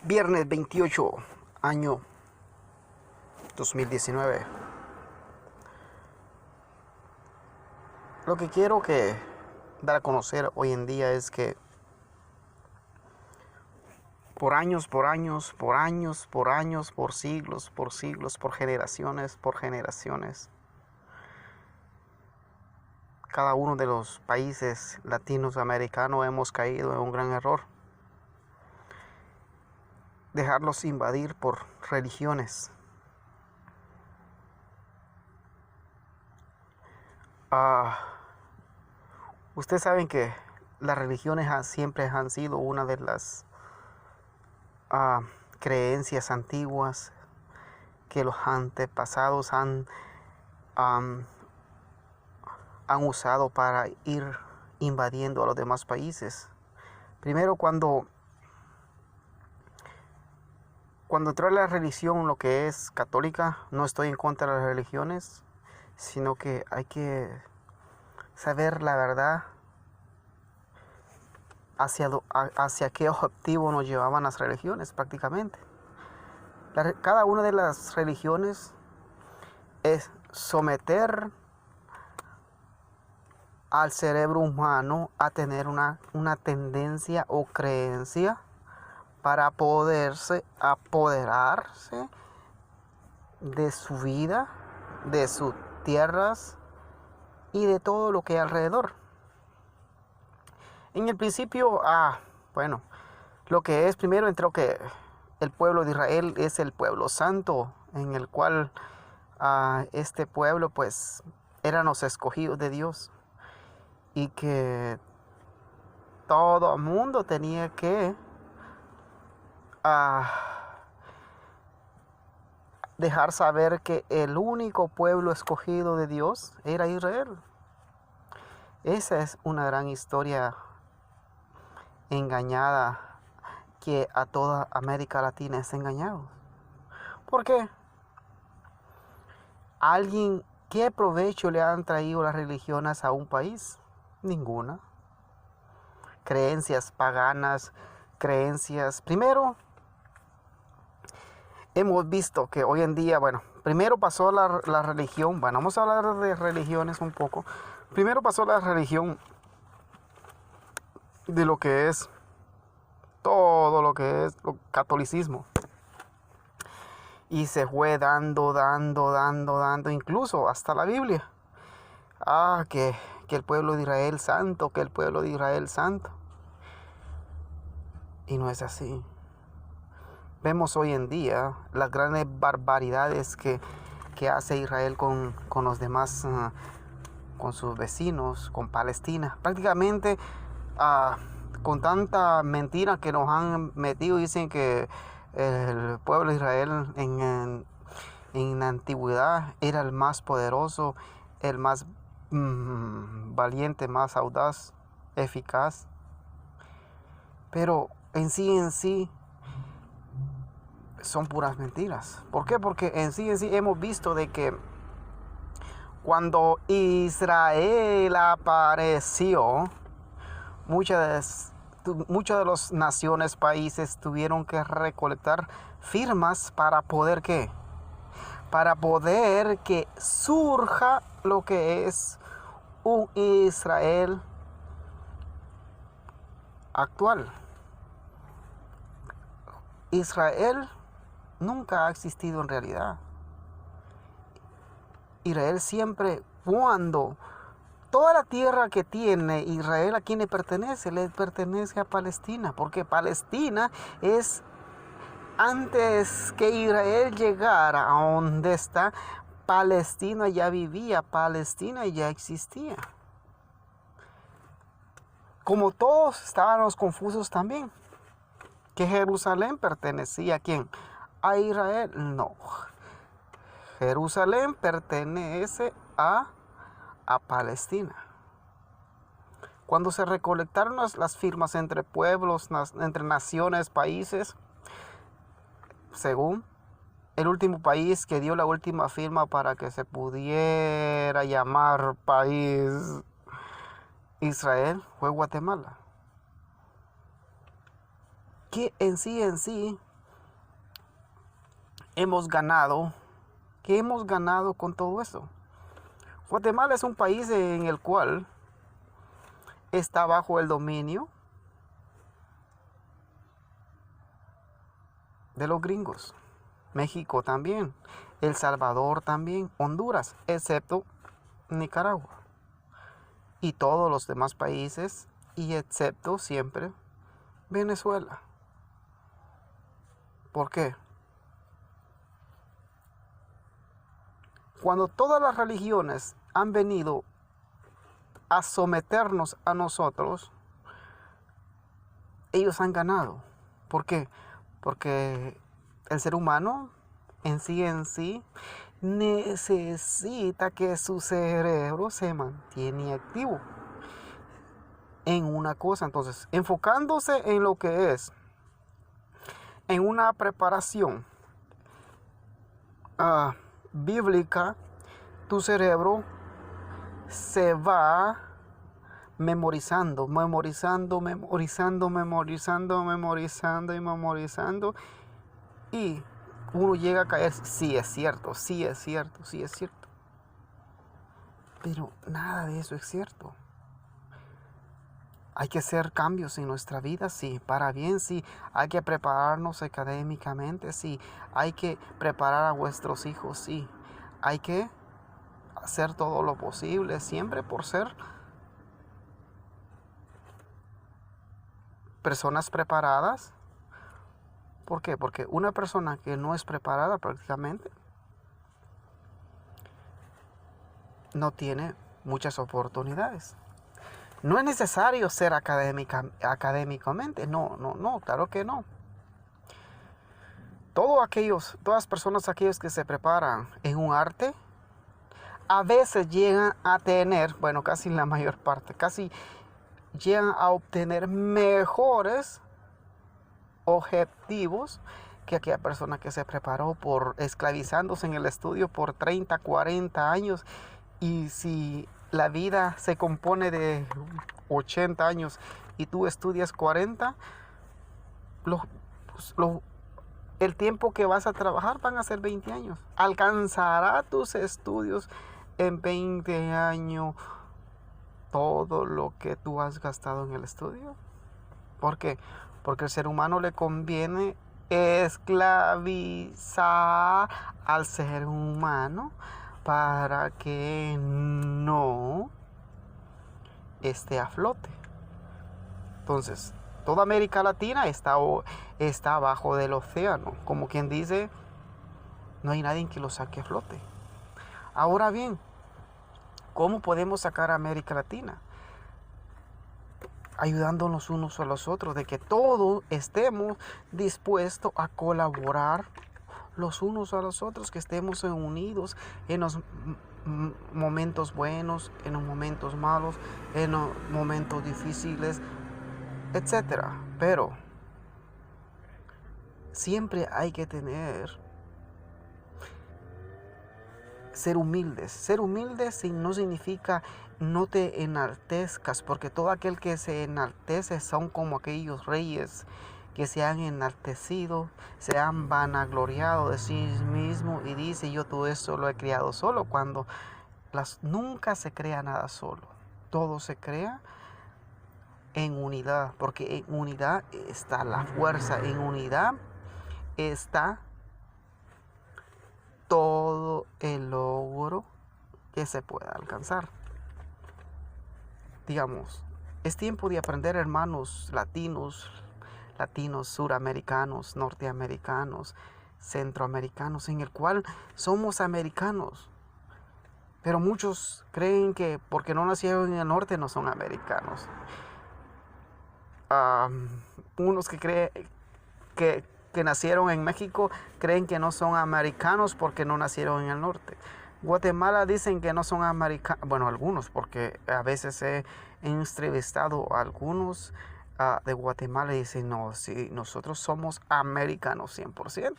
Viernes 28, año 2019. Lo que quiero dar a conocer hoy en día es que por años, por siglos, por generaciones, cada uno de los países latinoamericanos hemos caído en un gran error: dejarlos invadir por religiones. Ustedes saben que las religiones siempre han sido una de las creencias antiguas que los antepasados han usado para ir invadiendo a los demás países. Primero, cuando entró la religión, lo que es católica, no estoy en contra de las religiones, sino que hay que saber la verdad hacia qué objetivo nos llevaban las religiones prácticamente. Cada una de las religiones es someter al cerebro humano a tener una tendencia o creencia para poderse apoderarse de su vida, de sus tierras y de todo lo que hay alrededor. En el principio, lo que es primero entró que el pueblo de Israel es el pueblo santo, en el cual este pueblo pues eran los escogidos de Dios, y que todo el mundo tenía que dejar saber que el único pueblo escogido de Dios era Israel. Esa es una gran historia engañada que a toda América Latina es engañado. ¿Por qué? ¿Qué provecho le han traído las religiones a un país? Ninguna. Creencias paganas, primero, hemos visto que hoy en día, primero pasó la religión, vamos a hablar de religiones un poco. Primero pasó la religión de lo que es todo lo que es el catolicismo, y se fue dando, incluso hasta la Biblia. Que el pueblo de Israel santo, y no es así. Vemos hoy en día las grandes barbaridades que hace Israel con los demás, con sus vecinos, con Palestina. Prácticamente con tanta mentira que nos han metido, dicen que el pueblo de Israel en la antigüedad era el más poderoso, el más valiente, más audaz, eficaz. Pero en sí son puras mentiras. ¿Por qué? Porque en sí hemos visto de que cuando Israel apareció, muchas de las naciones, países tuvieron que recolectar firmas para poder ¿qué? Para poder que surja lo que es un Israel actual. Israel nunca ha existido en realidad. Israel siempre, cuando toda la tierra que tiene Israel, ¿a quién le pertenece? Le pertenece a Palestina, porque Palestina es, antes que Israel llegara a donde está, Palestina ya vivía, Palestina ya existía. Como todos estábamos confusos también, que Jerusalén pertenecía ¿a quién? ¿A Israel? No. Jerusalén pertenece a Palestina. Cuando se recolectaron las firmas entre pueblos, entre naciones, países, según el último país que dio la última firma para que se pudiera llamar país Israel, fue Guatemala. Que en sí hemos ganado. ¿Qué hemos ganado con todo eso? Guatemala es un país en el cual está bajo el dominio de los gringos. México también, El Salvador también, Honduras, excepto Nicaragua. Y todos los demás países, y excepto siempre Venezuela. ¿Por qué? Cuando todas las religiones han venido a someternos a nosotros, ellos han ganado. ¿Por qué? Porque el ser humano en sí necesita que su cerebro se mantiene activo en una cosa. Entonces, enfocándose en lo que es, en una preparación bíblica, tu cerebro se va memorizando y uno llega a caer, sí es cierto. Pero nada de eso es cierto. Hay que hacer cambios en nuestra vida, sí, para bien, sí. Hay que prepararnos académicamente, sí. Hay que preparar a vuestros hijos, sí. Hay que hacer todo lo posible, siempre por ser personas preparadas. ¿Por qué? Porque una persona que no es preparada prácticamente no tiene muchas oportunidades. No es necesario ser académicamente, no, claro que no. Todas personas aquellos que se preparan en un arte, a veces llegan a tener, bueno, casi la mayor parte, casi llegan a obtener mejores objetivos que aquella persona que se preparó por esclavizándose en el estudio por 30, 40 años. Y si la vida se compone de 80 años y tú estudias 40, el tiempo que vas a trabajar van a ser 20 años. ¿Alcanzará tus estudios en 20 años todo lo que tú has gastado en el estudio? ¿Por qué? Porque al ser humano le conviene esclavizar al ser humano para que no esté a flote. Entonces, toda América Latina está abajo del océano. Como quien dice, no hay nadie que lo saque a flote. Ahora bien, ¿cómo podemos sacar a América Latina? Ayudándonos unos a los otros, de que todos estemos dispuestos a colaborar los unos a los otros, que estemos unidos en los momentos buenos, en los momentos malos, en los momentos difíciles, etcétera. Pero siempre hay que ser humildes. Ser humildes no significa no te enaltezcas, porque todo aquel que se enaltece son como aquellos reyes que se han enaltecido, se han vanagloriado de sí mismo y dice: yo todo esto lo he creado solo, cuando nunca se crea nada solo. Todo se crea en unidad, porque en unidad está la fuerza, en unidad está todo el logro que se pueda alcanzar. Digamos, es tiempo de aprender, hermanos latinos, suramericanos, norteamericanos, centroamericanos, en el cual somos americanos. Pero muchos creen que porque no nacieron en el norte no son americanos. Unos que nacieron en México creen que no son americanos porque no nacieron en el norte. Guatemala dicen que no son americanos, bueno, algunos, porque a veces he entrevistado a algunos de Guatemala y dicen: no, sí, nosotros somos americanos 100%.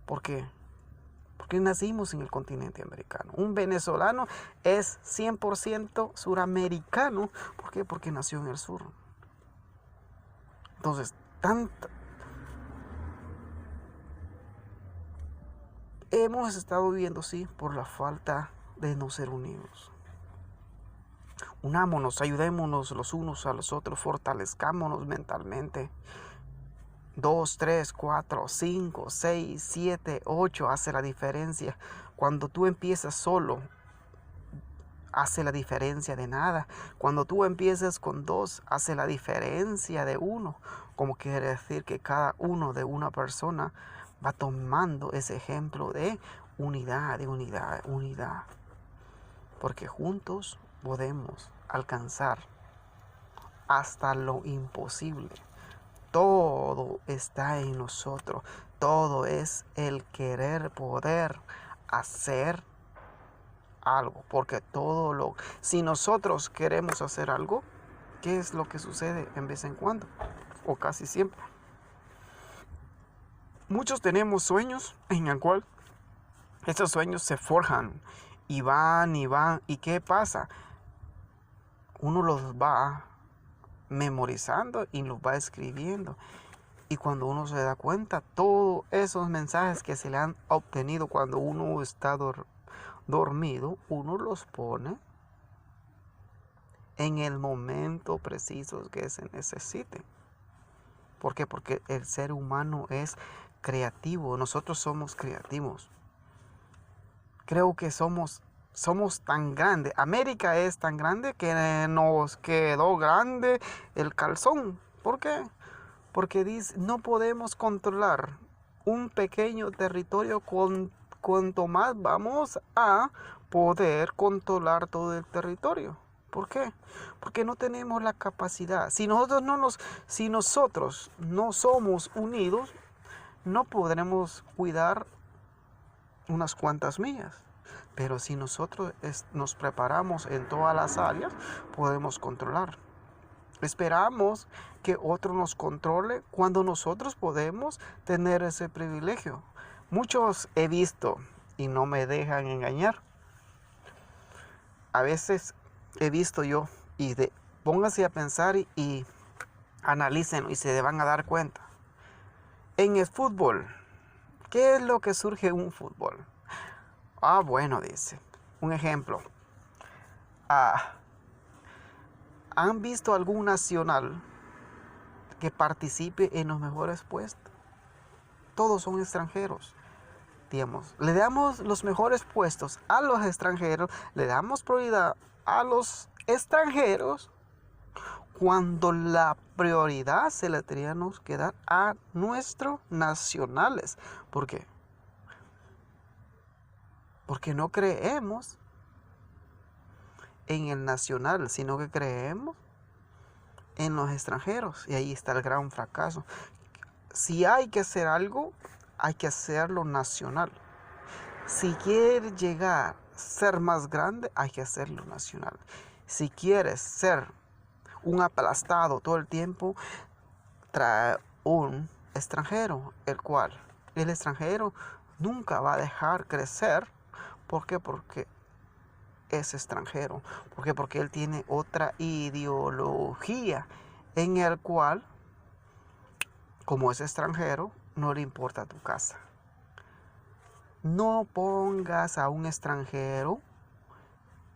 ¿Por qué? Porque nacimos en el continente americano. Un venezolano es 100% suramericano. ¿Por qué? Porque nació en el sur. Entonces, hemos estado viviendo así por la falta de no ser unidos. Unámonos, ayudémonos los unos a los otros, fortalezcámonos mentalmente. 2, 3, 4, 5, 6, 7, 8 hace la diferencia. Cuando tú empiezas solo, hace la diferencia de nada. Cuando tú empiezas con 2, hace la diferencia de 1. Como quiere decir que cada uno de una persona va tomando ese ejemplo de unidad, unidad. Porque juntos podemos alcanzar hasta lo imposible. Todo está en nosotros. Todo es el querer poder hacer algo. Porque si nosotros queremos hacer algo, ¿qué es lo que sucede en vez en cuando? O casi siempre. Muchos tenemos sueños en el cual estos sueños se forjan y van. ¿Y qué pasa? Uno los va memorizando y los va escribiendo. Y cuando uno se da cuenta, todos esos mensajes que se le han obtenido cuando uno está dormido, uno los pone en el momento preciso que se necesite. ¿Por qué? Porque el ser humano es creativo. Nosotros somos creativos. Creo que somos tan grandes. América es tan grande que nos quedó grande el calzón. ¿Por qué? Porque dice, no podemos controlar un pequeño territorio cuanto más vamos a poder controlar todo el territorio. ¿Por qué? Porque no tenemos la capacidad. Si nosotros no somos unidos, no podremos cuidar unas cuantas millas. Pero si nosotros nos preparamos en todas las áreas, podemos controlar. Esperamos que otro nos controle cuando nosotros podemos tener ese privilegio. Muchos he visto y no me dejan engañar. A veces he visto yo pónganse a pensar y analicen y se van a dar cuenta. En el fútbol, ¿qué es lo que surge en un fútbol? Bueno, dice. Un ejemplo. ¿Han visto algún nacional que participe en los mejores puestos? Todos son extranjeros. Digamos, le damos los mejores puestos a los extranjeros, le damos prioridad a los extranjeros cuando la prioridad se la tendríamos que dar a nuestros nacionales. ¿Por qué? Porque no creemos en el nacional, sino que creemos en los extranjeros. Y ahí está el gran fracaso. Si hay que hacer algo, hay que hacerlo nacional. Si quieres llegar a ser más grande, hay que hacerlo nacional. Si quieres ser un aplastado todo el tiempo, trae un extranjero, el extranjero nunca va a dejar crecer. ¿Por qué? Porque es extranjero. ¿Por qué? Porque él tiene otra ideología en el cual, como es extranjero, no le importa tu casa. No pongas a un extranjero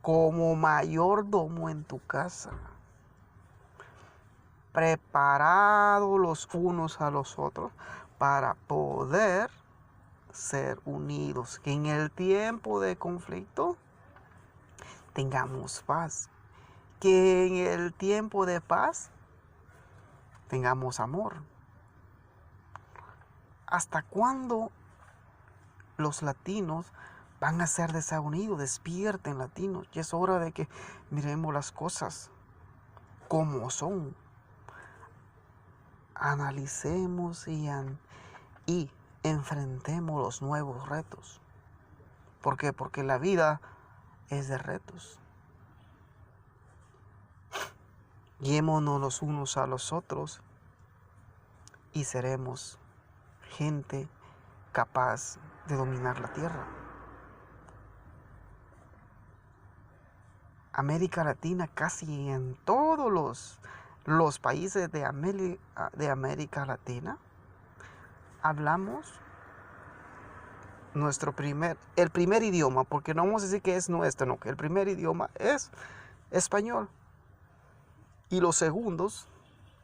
como mayordomo en tu casa. Preparados los unos a los otros para poder ser unidos. Que en el tiempo de conflicto tengamos paz. Que en el tiempo de paz tengamos amor. ¿Hasta cuándo los latinos van a ser desunidos? Despierten, latinos. Y es hora de que miremos las cosas como son. Analicemos y enfrentemos los nuevos retos. ¿Por qué? Porque la vida es de retos. Guiémonos los unos a los otros y seremos gente capaz de dominar la tierra. América Latina, casi en todos los países de América Latina, hablamos el primer idioma, porque no vamos a decir que es nuestro, no, que el primer idioma es español. Y los segundos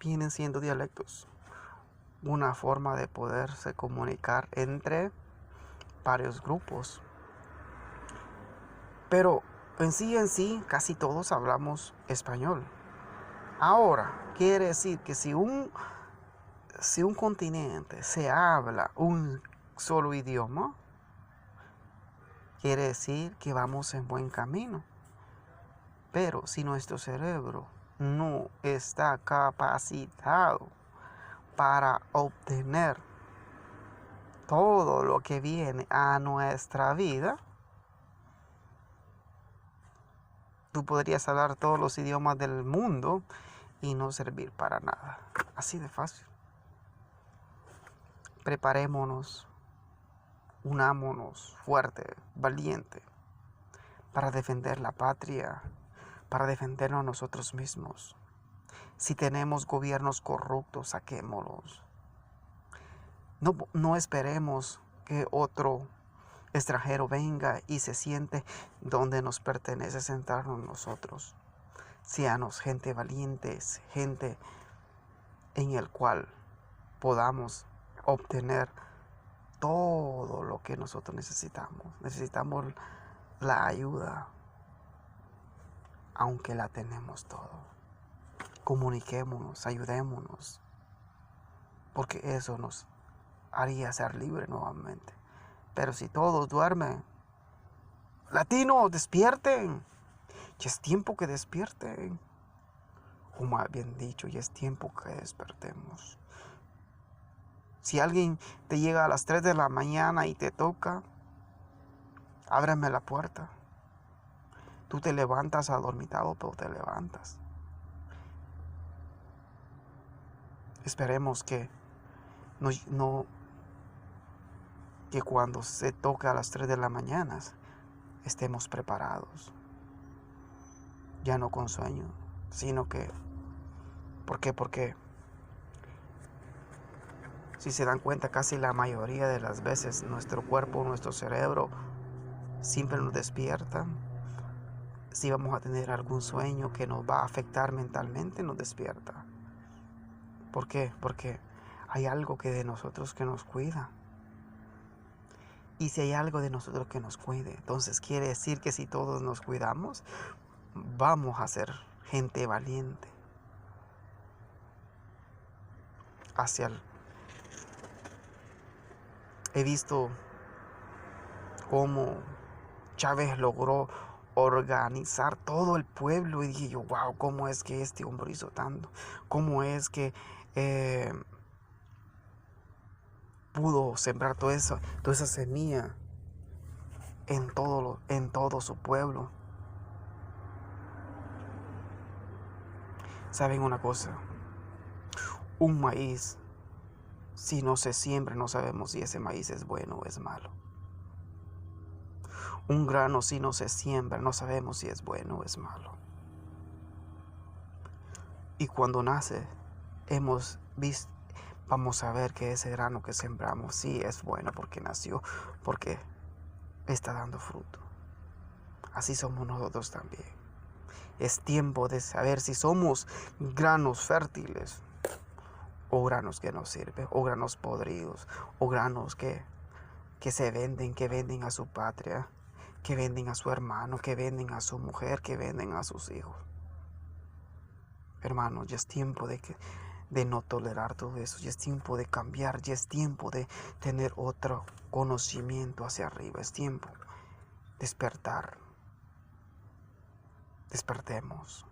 vienen siendo dialectos. Una forma de poderse comunicar entre varios grupos. Pero en sí, casi todos hablamos español. Ahora, quiere decir que si un continente se habla un solo idioma, quiere decir que vamos en buen camino. Pero si nuestro cerebro no está capacitado para obtener todo lo que viene a nuestra vida, tú podrías hablar todos los idiomas del mundo y no servir para nada. Así de fácil. Preparémonos, unámonos fuerte, valiente, para defender la patria, para defendernos a nosotros mismos. Si tenemos gobiernos corruptos, saquémoslos. No esperemos que otro extranjero venga y se siente donde nos pertenece sentarnos nosotros. Seanos gente valientes, gente en el cual podamos obtener todo lo que nosotros necesitamos. Necesitamos la ayuda, aunque la tenemos todo. Comuniquémonos, ayudémonos, porque eso nos haría ser libre nuevamente. Pero si todos duermen, latinos, despierten. Ya es tiempo que despierten. O más bien dicho, ya es tiempo que despertemos. Si alguien te llega a las 3 de la mañana y te toca, ábreme la puerta. Tú te levantas adormitado, pero te levantas. Esperemos que que cuando se toque a las 3 de la mañana estemos preparados. Ya no con sueño, sino que... ¿Por qué? Porque si se dan cuenta, casi la mayoría de las veces nuestro cuerpo, nuestro cerebro siempre nos despierta. Si vamos a tener algún sueño que nos va a afectar mentalmente, nos despierta. ¿Por qué? Porque hay algo que de nosotros que nos cuida. Y si hay algo de nosotros que nos cuide, entonces quiere decir que si todos nos cuidamos, vamos a ser gente valiente He visto cómo Chávez logró organizar todo el pueblo y dije yo, wow, ¿cómo es que este hombre hizo tanto? ¿Cómo es que pudo sembrar toda esa semilla en todo su pueblo? ¿Saben una cosa? Un maíz, si no se siembra, no sabemos si ese maíz es bueno o es malo. Un grano, si no se siembra, no sabemos si es bueno o es malo. Y cuando nace, vamos a ver que ese grano que sembramos sí es bueno porque nació, porque está dando fruto. Así somos nosotros también. Es tiempo de saber si somos granos fértiles o granos que no sirven, o granos podridos, o granos que venden a su patria, que venden a su hermano, que venden a su mujer, que venden a sus hijos. Hermanos, ya es tiempo de no tolerar todo eso, ya es tiempo de cambiar, ya es tiempo de tener otro conocimiento hacia arriba, es tiempo de despertar. Despertemos,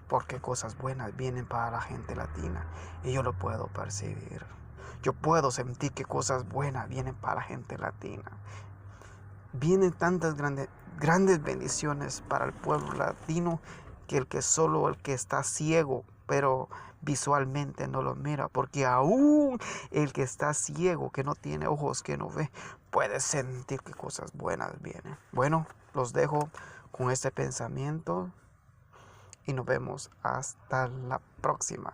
porque cosas buenas vienen para la gente latina y yo lo puedo percibir. Yo puedo sentir que cosas buenas vienen para la gente latina. Vienen tantas grandes bendiciones para el pueblo latino que el que está ciego, pero visualmente no lo mira, porque aún el que está ciego, que no tiene ojos, que no ve, puede sentir que cosas buenas vienen. Bueno, los dejo con este pensamiento y nos vemos hasta la próxima.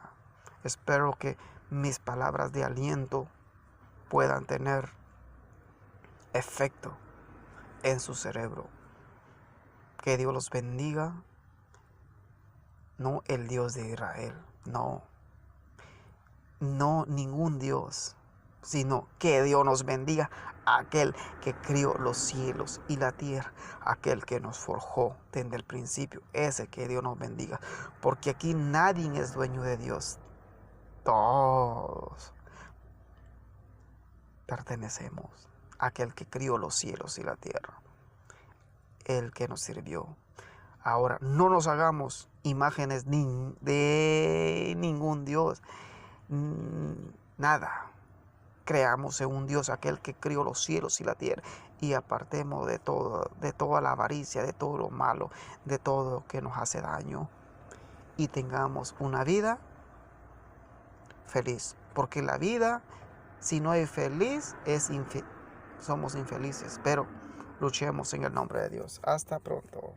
Espero que mis palabras de aliento puedan tener efecto en su cerebro. Que Dios los bendiga. No el Dios de Israel, no ningún Dios, sino que Dios nos bendiga, aquel que crió los cielos y la tierra, aquel que nos forjó desde el principio, ese que Dios nos bendiga, porque aquí nadie es dueño de Dios, todos pertenecemos a aquel que crió los cielos y la tierra, el que nos sirvió. Ahora, no nos hagamos imágenes de ningún Dios, nada. Creamos en un Dios, aquel que crió los cielos y la tierra, y apartemos de todo, de toda la avaricia, de todo lo malo, de todo lo que nos hace daño, y tengamos una vida feliz, porque la vida, si no es feliz, somos infelices, pero luchemos en el nombre de Dios. Hasta pronto.